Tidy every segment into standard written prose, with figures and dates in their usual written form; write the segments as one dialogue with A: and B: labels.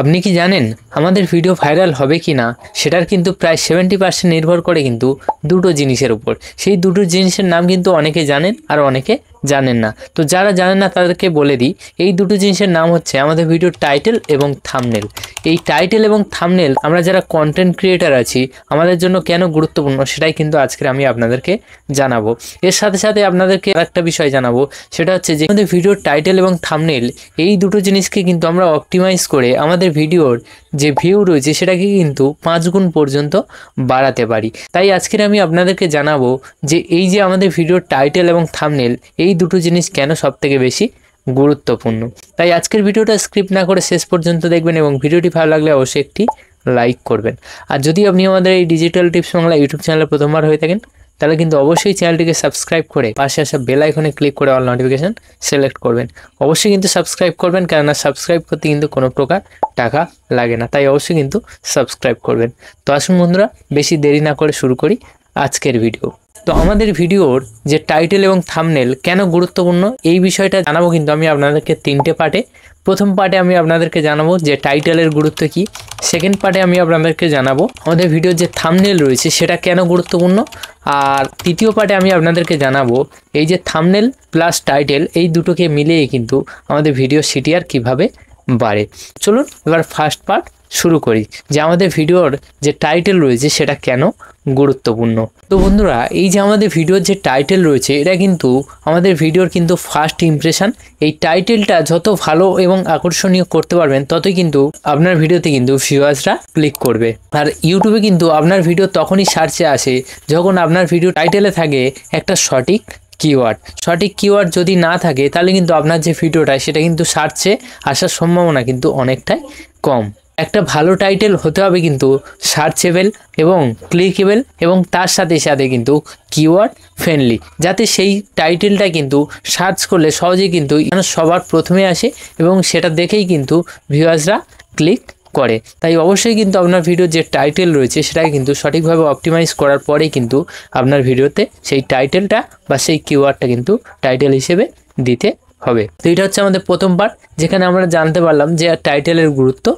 A: আপনি কি জানেন আমাদের ভিডিও ভাইরাল হবে কি না সেটার কিন্তু প্রায় 70% নির্ভর করে কিন্তু দুটো জিনিসের উপর। সেই দুটো জিনিসের নাম কিন্তু অনেকে জানেন আর অনেকে জানেন না। তো যারা জানেন না তাদেরকে বলে দিই, এই দুটো জিনিসের নাম হচ্ছে আমাদের ভিডিওর টাইটেল এবং থাম্বনেল। এই টাইটেল এবং থাম্বনেল আমরা যারা কন্টেন্ট ক্রিয়েটার আছি আমাদের জন্য কেন গুরুত্বপূর্ণ সেটাই কিন্তু আজকের আমি আপনাদেরকে জানাবো। এর সাথে সাথে আপনাদেরকে আরেকটা বিষয় জানাবো, সেটা হচ্ছে যে আমাদের ভিডিওর টাইটেল এবং থাম্বনেল এই দুটো জিনিসকে কিন্তু আমরা অপটিমাইজ করে আমাদের ভিডিওর যে ভিউ রয়েছে সেটাকে কিন্তু 5 গুণ পর্যন্ত বাড়াতে পারি। তাই আজকের আমি আপনাদেরকে জানাবো যে এই যে আমাদের ভিডিওর টাইটেল এবং থাম্বনেল এই দুটো জিনিস কেন সবথেকে বেশি গুরুত্বপূর্ণ। তাই আজকের ভিডিওটা স্ক্রিপ্ট না করে শেষ পর্যন্ত দেখবেন এবং ভিডিওটি ভালো লাগলে অবশ্যই একটি লাইক করবেন। আর যদি আপনি আমাদের এই ডিজিটাল টিপস বাংলা ইউটিউব চ্যানেলে প্রথমবার হয়ে থাকেন তাহলে কিন্তু অবশ্যই চ্যানেলটিকে সাবস্ক্রাইব করে পাশে আসা বেল আইকনে ক্লিক করে অল নোটিফিকেশন সিলেক্ট করবেন। অবশ্যই কিন্তু সাবস্ক্রাইব করবেন, কেননা সাবস্ক্রাইব করতে কিন্তু কোনো প্রকার টাকা লাগে না, তাই অবশ্যই কিন্তু সাবস্ক্রাইব করবেন। তো আসুন বন্ধুরা, বেশি দেরি না করে শুরু করি আজকের ভিডিও। তো আমাদের ভিডিওর যে টাইটেল এবং থাম্বনেল কেন গুরুত্বপূর্ণ এই বিষয়টা জানাবো কিন্তু আমি আপনাদেরকে 3টে পার্টে। প্রথম পার্টে আমি আপনাদেরকে জানাবো যে টাইটেলের গুরুত্ব কী। সেকেন্ড পার্টে আমি আপনাদেরকে জানাবো আমাদের ভিডিওর যে থাম্বনেল রয়েছে সেটা কেন গুরুত্বপূর্ণ। আর তৃতীয় পার্টে আমি আপনাদেরকে জানাবো এই যে থাম্বনেল প্লাস টাইটেল এই দুটোকে মিলিয়ে কিন্তু আমাদের ভিডিও সিটিআর কিভাবে বাড়ে। চলুন এবার ফার্স্ট পার্ট শুরু করি, যে আমাদের ভিডিওর যে টাইটেল রয়েছে সেটা কেন গুরুত্বপূর্ণ। তো বন্ধুরা, এই যে আমাদের ভিডিওর যে টাইটেল রয়েছে এটা কিন্তু আমাদের ভিডিওর কিন্তু ফার্স্ট ইমপ্রেশন। এই টাইটেলটা যত ভালো এবং আকর্ষণীয় করতে পারবেন ততই কিন্তু আপনার ভিডিওতে কিন্তু ভিউয়ার্সরা ক্লিক করবে। আর ইউটিউবে কিন্তু আপনার ভিডিও তখনই সার্চে আসে যখন আপনার ভিডিও টাইটেলে থাকে একটা সঠিক কিওয়ার্ড যদি না থাকে তাহলে কিন্তু আপনার যে ভিডিওটা সেটা কিন্তু সার্চে আসার সম্ভাবনা কিন্তু অনেকটাই কম। একটা ভালো টাইটেল হতে হবে কিন্তু সার্চেবল এবং ক্লিকেবল এবং তার সাথে সাথে কিন্তু কিওয়ার্ড ফ্রেন্ডলি, যাতে সেই টাইটেলটা কিন্তু সার্চ করলে সহজেই কিন্তু সবার প্রথমে আসে এবং সেটা দেখেই কিন্তু ভিউয়ার্সরা ক্লিক করে। তাই অবশ্যই কিন্তু আপনার ভিডিওর যে টাইটেল রয়েছে সেটাকে কিন্তু সঠিকভাবে অপটিমাইজ করার পরেই কিন্তু আপনার ভিডিওতে সেই টাইটেলটা বা সেই কিওয়ার্ডটা কিন্তু টাইটেল হিসেবে দিতে হবে। তো এটা হচ্ছে আমাদের প্রথম পার্ট, যেখানে আমরা জানতে পারলাম যে টাইটেলের গুরুত্ব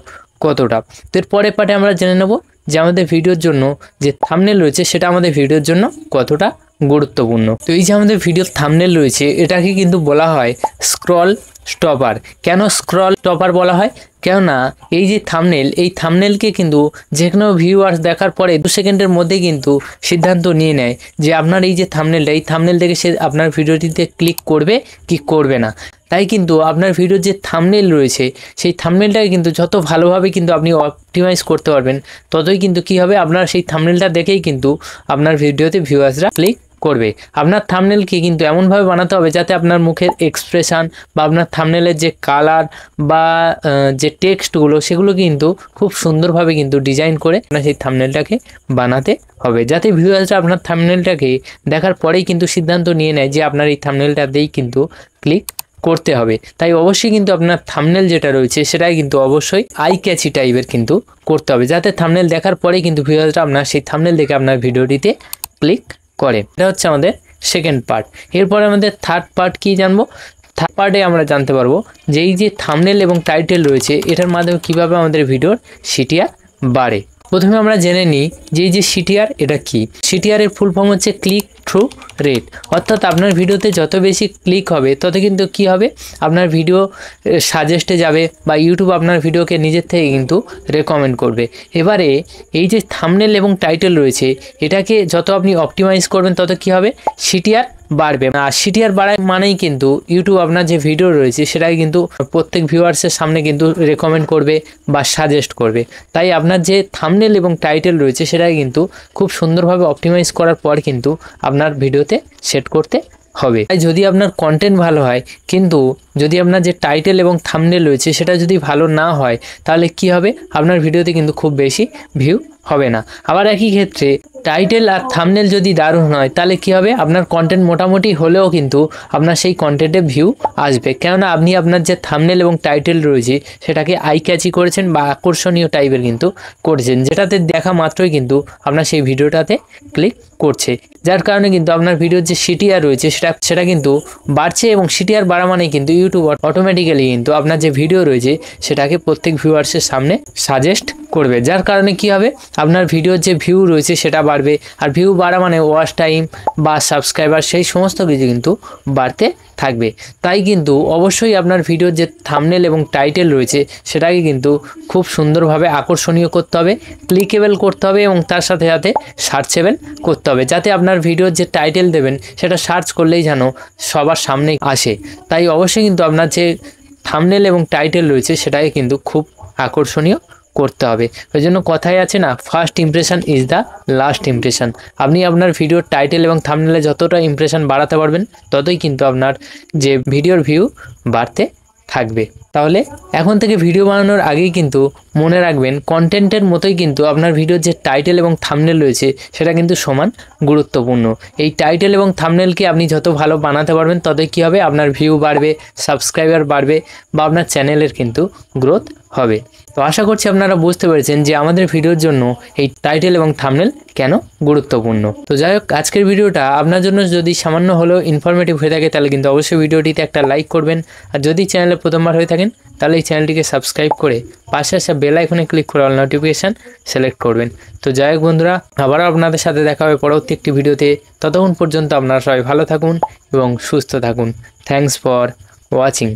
A: কতটা। তো এর পরের পার্টে আমরা জেনে নেব যে আমাদের ভিডিওর জন্য যে থাম্বনেল রয়েছে সেটা আমাদের ভিডিওর জন্য কতটা গুরুত্বপূর্ণ। তো এই যে আমাদের ভিডিওর থাম্বনেল রয়েছে এটাকে কিন্তু বলা হয় স্ক্রল স্টপার। কেন স্ক্রল স্টপার বলা হয়? কেননা এই যে থাম্বনেল, এই থাম্বনেলকে কিন্তু যে কোনো ভিউয়ার্স দেখার পরে 2 সেকেন্ডের মধ্যে কিন্তু সিদ্ধান্ত নিয়ে নেয় যে আপনার এই যে থাম্বনেলটা, এই থাম্বনেল থেকে সে আপনার ভিডিওটিতে ক্লিক করবে কি করবে না। তাই কিন্তু আপনার ভিডিওর যে থাম্বনেল রয়েছে সেই থাম্বনেলটাকে কিন্তু যত ভালোভাবে কিন্তু আপনি অপটিমাইজ করতে পারবেন ততই কিন্তু কি হবে, আপনার সেই থাম্বনেলটা দেখেই কিন্তু আপনার ভিডিওতে ভিউয়ার্সরা ক্লিক করবে। আপনার থাম্বনেলকে কিন্তু এমনভাবে বানাতে হবে যাতে আপনার মুখের এক্সপ্রেশন বা আপনার থাম্বনেলের যে কালার বা যে টেক্সটগুলো সেগুলো কিন্তু খুব সুন্দরভাবে কিন্তু ডিজাইন করে আপনার সেই থাম্বনেলটাকে বানাতে হবে, যাতে ভিউয়ার্সরা আপনার থাম্বনেলটাকে দেখার পরেই কিন্তু সিদ্ধান্ত নিয়ে নেয় যে আপনার এই থাম্বনেলটাতেই কিন্তু ক্লিক করতে হবে। তাই অবশ্যই কিন্তু আপনার থাম্বনেল যেটা রয়েছে সেটাই কিন্তু অবশ্যই আই ক্যাচি টাইপের কিন্তু করতে হবে, যাতে থাম্বনেল দেখার পরেই কিন্তু ভিউয়ার্সরা আপনার সেই থাম্বনেল দেখে আপনার ভিডিওটিতে ক্লিক করে। এটা হচ্ছে আমাদের সেকেন্ড পার্ট। এরপরে আমাদের থার্ড পার্ট কি জানবো। থার্ড পার্টে আমরা জানতে পারবো যে এই যে থাম্বনেল এবং টাইটেল রয়েছে এটার মাধ্যমে কিভাবে আমাদের ভিডিওর সিটিআর বাড়ে। প্রথমে আমরা জেনে নিই যে এই যে সিটিআর এটা কি। সিটিআর এর ফুল ফর্ম হচ্ছে ক্লিক থ্রু রেট, অর্থাৎ আপনার ভিডিওতে যত বেশি ক্লিক হবে তত কিন্তু কি হবে, আপনার ভিডিও সাজেস্টে যাবে বা ইউটিউব আপনার ভিডিওকে নিজের থেকে কিন্তু রেকমেন্ড করবে। এবারে এই যে থাম্বনেল এবং টাইটেল রয়েছে এটাকে যত আপনি অপটিমাইজ করবেন তত কি হবে, সিটিআর বাড়বে। আর সিটিআর বাড়ায় মানেই কিন্তু ইউটিউব আপনার যে ভিডিও রয়েছে সেটাকে কিন্তু প্রত্যেক ভিউয়ার্সের সামনে কিন্তু রেকমেন্ড করবে বা সাজেস্ট করবে। তাই আপনার যে থাম্বনেল এবং টাইটেল রয়েছে সেটাকে কিন্তু খুব সুন্দরভাবে অপটিমাইজ করার পর কিন্তু আপনার ভিডিওতে সেট করতে হবে। তাই যদি আপনার কন্টেন্ট ভালো হয় কিন্তু যদি আপনার যে টাইটেল এবং থাম্বনেল রয়েছে সেটা যদি ভালো না হয় তাহলে কি হবে, আপনার ভিডিওতে কিন্তু খুব বেশি ভিউ হবে না। আবার একই ক্ষেত্রে টাইটেল আর থাম্বনেল যদি দারুণ হয় তাহলে কি হবে, আপনার কন্টেন্ট মোটামুটি হলেও কিন্তু আপনার সেই কন্টেন্টে ভিউ আসবে, কেননা আপনি আপনার যে থাম্বনেল এবং টাইটেল রয়েছে সেটাকে আই ক্যাচি করেছেন বা আকর্ষণীয় টাইপের কিন্তু করেছেন, যেটাতে দেখা মাত্রই কিন্তু আপনার সেই ভিডিওটাতে ক্লিক করছে, যার কারণে কিন্তু আপনার ভিডিওর যে সিটিআর রয়েছে সেটা কিন্তু বাড়ছে, এবং সিটিআর বাড়া মানে কিন্তু ইউটিউব অটোমেটিক্যালি কিন্তু আপনার যে ভিডিও রয়েছে সেটাকে প্রত্যেক ভিউয়ার্সের সামনে সাজেস্ট করবে, যার কারণে কি হবে, আপনার ভিডিওর যে ভিউ রয়েছে সেটা বাড়বে, আর ভিউ বাড়া মানে ওয়াচ টাইম বা সাবস্ক্রাইবার সেই সমস্ত কিছু কিন্তু বাড়তে থাকবে। তাই কিন্তু অবশ্যই আপনার ভিডিওর যে থাম্বনেল এবং টাইটেল রয়েছে সেটাকে কিন্তু খুব সুন্দরভাবে আকর্ষণীয় করতে হবে, ক্লিকেবল করতে হবে, এবং তার সাথে সাথে সার্চেবল করতে হবে, যাতে আপনার ভিডিওর যে টাইটেল দেবেন সেটা সার্চ করলেই যেন সবার সামনে আসে। তাই অবশ্যই কিন্তু আপনার যে থাম্বনেল এবং টাইটেল রয়েছে সেটাকে কিন্তু খুব আকর্ষণীয় করতে হবে। ওই জন্য কথাই আছে না, first impression is the last impression. আপনি আপনার ভিডিওর টাইটেল এবং থাম্বনেলে যতটা ইমপ্রেশন বাড়াতে পারবেন ততই কিন্তু আপনার যে ভিডিওর ভিউ বাড়তে থাকবে। তাহলে এখন থেকে ভিডিও বানানোর আগেই কিন্তু মনে রাখবেন, কন্টেন্টের মতোই কিন্তু আপনার ভিডিওর যে টাইটেল এবং থাম্বনেল রয়েছে সেটা কিন্তু সমান গুরুত্বপূর্ণ। এই টাইটেল এবং থাম্বনেলকে আপনি যত ভালো বানাতে পারবেন ততই কী হবে, আপনার ভিউ বাড়বে, সাবস্ক্রাইবার বাড়বে, বা আপনার চ্যানেলের কিন্তু গ্রোথ হবে। তো আশা করছি আপনারা বুঝতে পেরেছেন যে আমাদের ভিডিওর জন্য এই টাইটেল এবং থাম্বনেল কেন গুরুত্বপূর্ণ। তো যাই হোক, আজকের ভিডিওটা আপনার জন্য যদি সামান্য হলেও ইনফরমেটিভ হয়ে থাকে তাহলে কিন্তু অবশ্যই ভিডিওটিতে একটা লাইক করবেন, আর যদি চ্যানেলে প্রথমবার হয়ে থাকেন তাহলে এই চ্যানেলটিকে সাবস্ক্রাইব করে পাশে আসা বেল আইকনে ক্লিক করে অল নোটিফিকেশান সিলেক্ট করবেন। তো যাই হোক বন্ধুরা, আবারও আপনাদের সাথে দেখা হবে পরবর্তী একটি ভিডিওতে। ততক্ষণ পর্যন্ত আপনারা সবাই ভালো থাকুন এবং সুস্থ থাকুন। Thanks for watching.